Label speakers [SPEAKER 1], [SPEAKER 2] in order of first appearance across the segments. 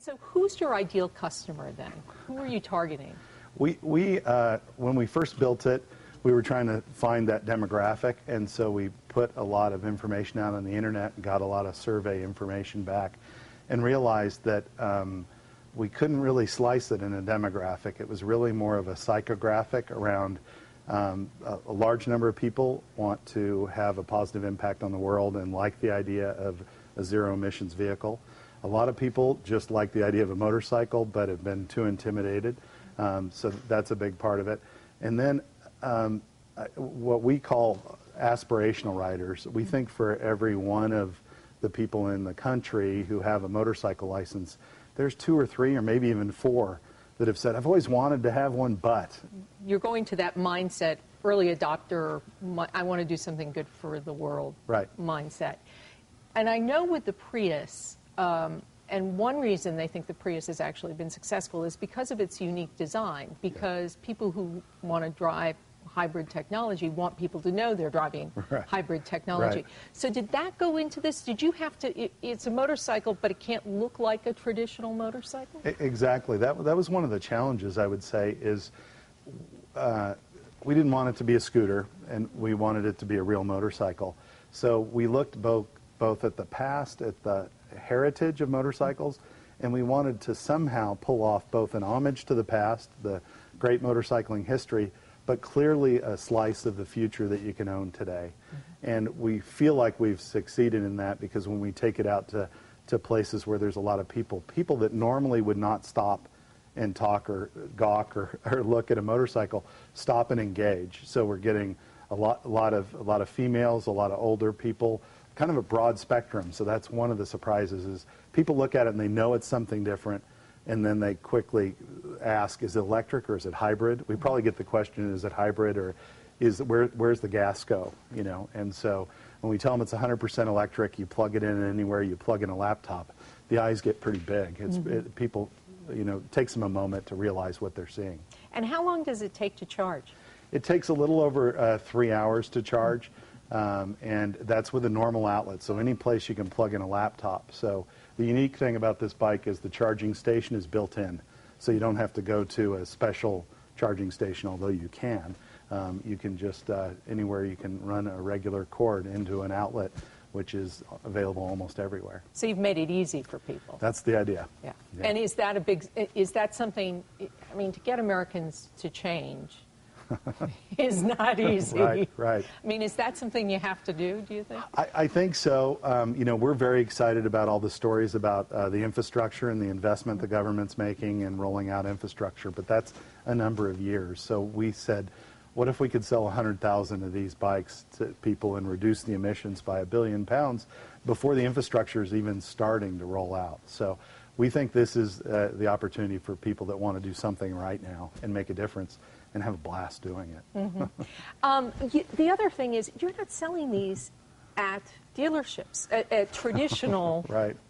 [SPEAKER 1] So who's your ideal customer then? Who are you targeting?
[SPEAKER 2] We when we first built it, we were trying to find that demographic, and so we put a lot of information out on the internet and got a lot of survey information back and realized that we couldn't really slice it in a demographic. It was really more of a psychographic around a large number of people want to have a positive impact on the world and like the idea of a zero emissions vehicle. A lot of people just like the idea of a motorcycle but have been too intimidated, so that's a big part of it. And then what we call aspirational riders. We think for every one of the people in the country who have a motorcycle license, there's 2 or 3 or maybe even 4 that have said, I've always wanted to have one, but.
[SPEAKER 1] You're going to that mindset, early adopter, I want to do something good for the world mindset. And I know with the Prius, and one reason they think the Prius has actually been successful is because of its unique design, because people who want to drive hybrid technology want people to know they're driving hybrid technology. So did that go into this? Did you have to, it's a motorcycle, but it can't look like a traditional motorcycle?
[SPEAKER 2] Exactly. That was one of the challenges, I would say, is we didn't want it to be a scooter, and we wanted it to be a real motorcycle. So we looked both at the past, at the heritage of motorcycles, and we wanted to somehow pull off both an homage to the past, the great motorcycling history, but clearly a slice of the future that you can own today. And we feel like we've succeeded in that because when we take it out to places where there's a lot of people that normally would not stop and talk or gawk or look at a motorcycle, stop and engage. So we're getting a lot of females, a lot of older people, kind of a broad spectrum. So that's one of the surprises is people look at it and they know it's something different, and then they quickly ask, is it electric or is it hybrid? We probably get the question, is it hybrid or where's the gas go? You know, and so when we tell them it's 100% electric, you plug it in anywhere, you plug in a laptop, the eyes get pretty big. People, you know, it takes them a moment to realize what they're seeing.
[SPEAKER 1] And how long does it take to charge?
[SPEAKER 2] It takes a little over 3 hours to charge, and that's with a normal outlet. So any place you can plug in a laptop. So the unique thing about this bike is the charging station is built in. So you don't have to go to a special charging station, although you can. You can just, anywhere you can run a regular cord into an outlet, which is available almost everywhere.
[SPEAKER 1] So you've made it easy for people.
[SPEAKER 2] That's the idea.
[SPEAKER 1] Yeah. And is that something, I mean, to get Americans to change is not easy.
[SPEAKER 2] Right.
[SPEAKER 1] I mean, is that something you have to do you think?
[SPEAKER 2] I think so. You know, we're very excited about all the stories about the infrastructure and the investment the government's making and rolling out infrastructure, but that's a number of years. So we said, what if we could sell 100,000 of these bikes to people and reduce the emissions by £1 billion before the infrastructure is even starting to roll out? So we think this is the opportunity for people that want to do something right now and make a difference and have a blast doing it.
[SPEAKER 1] The other thing is you're not selling these at dealerships, at traditional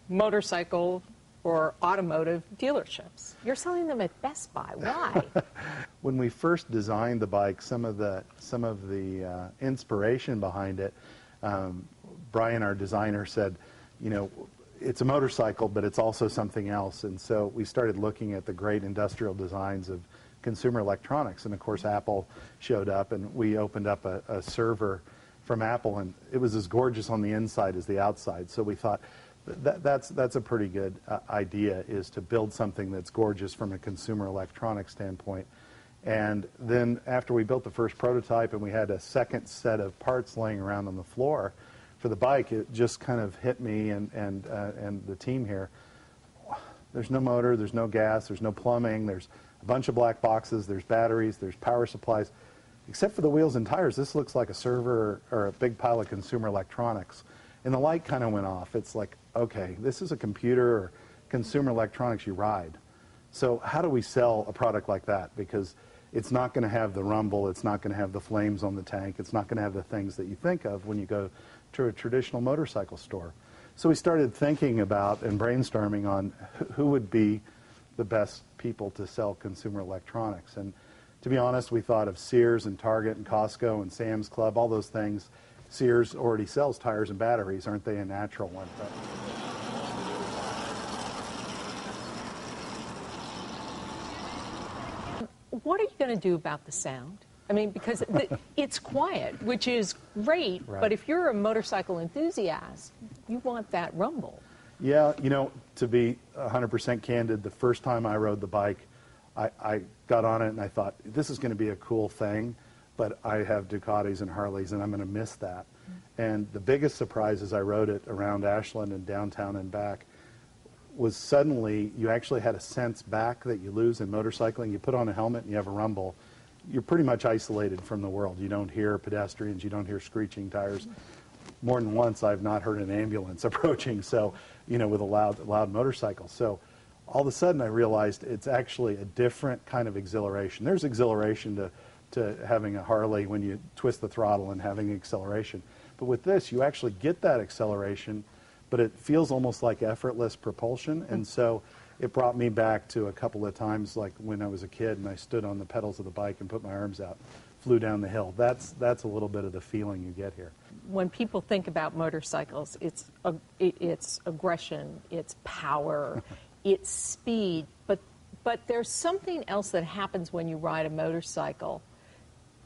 [SPEAKER 1] motorcycle or automotive dealerships. You're selling them at Best Buy. Why?
[SPEAKER 2] When we first designed the bike, some of the inspiration behind it, Brian, our designer, said, you know, it's a motorcycle, but it's also something else. And so we started looking at the great industrial designs of consumer electronics. And of course, Apple showed up, and we opened up a server from Apple, and it was as gorgeous on the inside as the outside. So we thought that's a pretty good idea, is to build something that's gorgeous from a consumer electronics standpoint. And then after we built the first prototype and we had a second set of parts laying around on the floor for the bike, it just kind of hit me and the team here. There's no motor, there's no gas, there's no plumbing, there's a bunch of black boxes, there's batteries, there's power supplies. Except for the wheels and tires, this looks like a server or a big pile of consumer electronics. And the light kind of went off. It's like, okay, this is a computer or consumer electronics you ride. So how do we sell a product like that? Because it's not going to have the rumble, it's not going to have the flames on the tank, it's not going to have the things that you think of when you go to a traditional motorcycle store. So we started thinking about and brainstorming on who would be the best people to sell consumer electronics. And to be honest, we thought of Sears and Target and Costco and Sam's Club, all those things. Sears already sells tires and batteries. Aren't they a natural one?
[SPEAKER 1] what are you going to do about the sound? I mean, because it's quiet, which is great,
[SPEAKER 2] Right.
[SPEAKER 1] but if you're a motorcycle enthusiast, you want that rumble.
[SPEAKER 2] Yeah, you know, to be 100% candid, the first time I rode the bike, I got on it and I thought, this is going to be a cool thing, but I have Ducatis and Harleys and I'm going to miss that. And the biggest surprise as I rode it around Ashland and downtown and back was suddenly you actually had a sense back that you lose in motorcycling. You put on a helmet and you have a rumble. You're pretty much isolated from the world. You don't hear pedestrians. You don't hear screeching tires. More than once, I've not heard an ambulance approaching, so, you know, with a loud motorcycle. So all of a sudden I realized it's actually a different kind of exhilaration. There's exhilaration to having a Harley when you twist the throttle and having acceleration. But with this, you actually get that acceleration, but it feels almost like effortless propulsion. And so it brought me back to a couple of times like when I was a kid and I stood on the pedals of the bike and put my arms out, flew down the hill. That's a little bit of the feeling you get here.
[SPEAKER 1] When people think about motorcycles, it's aggression, it's power, it's speed, but there's something else that happens when you ride a motorcycle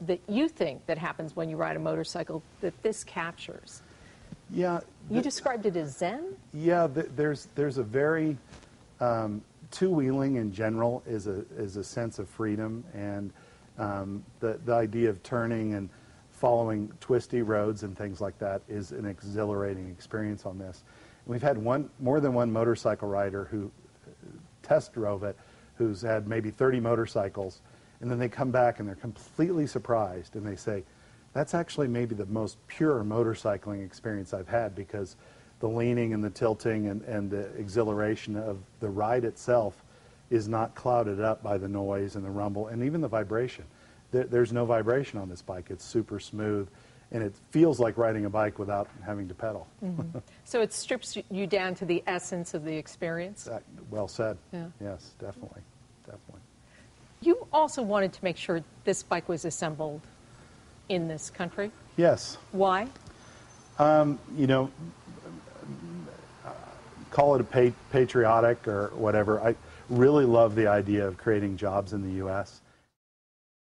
[SPEAKER 1] that you think that happens when you ride a motorcycle that this captures.
[SPEAKER 2] Yeah.
[SPEAKER 1] You described it as zen?
[SPEAKER 2] Yeah, there's a very, two-wheeling in general is a sense of freedom, and the idea of turning and following twisty roads and things like that is an exhilarating experience on this. And we've had more than one motorcycle rider who test drove it, who's had maybe 30 motorcycles, and then they come back and they're completely surprised and they say, that's actually maybe the most pure motorcycling experience I've had, because the leaning and the tilting and the exhilaration of the ride itself is not clouded up by the noise and the rumble and even the vibration. There's no vibration on this bike. It's super smooth, and it feels like riding a bike without having to pedal.
[SPEAKER 1] Mm-hmm. So it strips you down to the essence of the experience?
[SPEAKER 2] Well said.
[SPEAKER 1] Yeah.
[SPEAKER 2] Yes, definitely. Definitely.
[SPEAKER 1] You also wanted to make sure this bike was assembled in this country?
[SPEAKER 2] Yes.
[SPEAKER 1] Why?
[SPEAKER 2] You know, call it patriotic or whatever. I really love the idea of creating jobs in the U.S.